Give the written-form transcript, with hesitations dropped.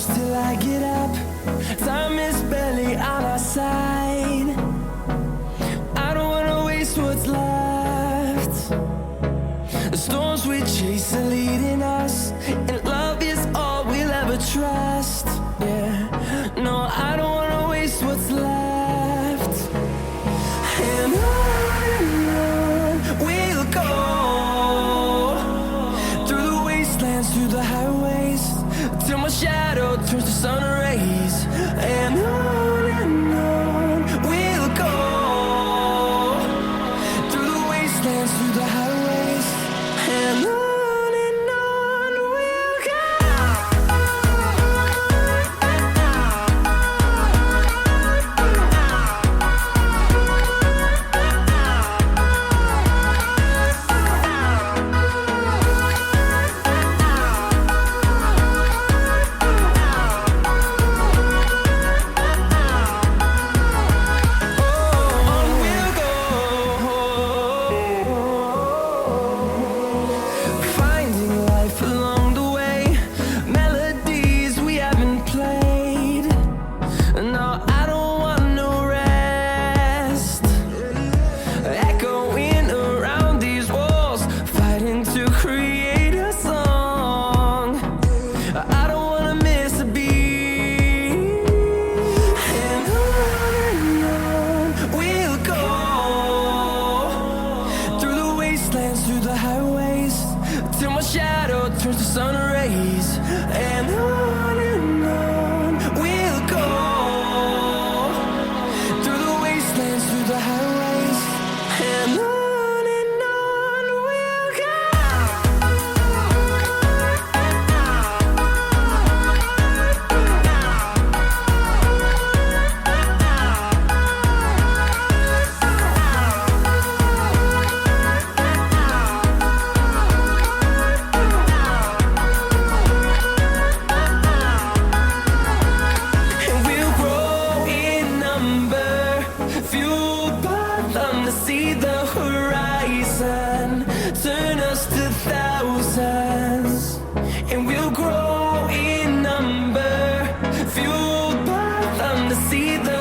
push till I get up. Time is barely on our side. I don't wanna waste what's left. The storms we chase are leading us, and love is all we'll ever trust. Yeah, no, I don't wanna waste what's left. And on we'll go, through the wastelands, through the highways, till my shadow turns to sun rays. And on we'll go, through the wastelands, through the highways, and on we'll go. Finding life along the way, melodies we haven't played. No, I don't want no rest. Echoing around these walls, fighting to create a song. I don't wanna miss a beat. And on we'll go, through the wastelands, through the highways, till my shadow turns to sun rays. And on we'll go, through the wastelands, through the highways, and on we'll go. And we'll grow in number, fueled by them to see the horizon, turn us to thousands. And we'll grow in number, fueled by them to see the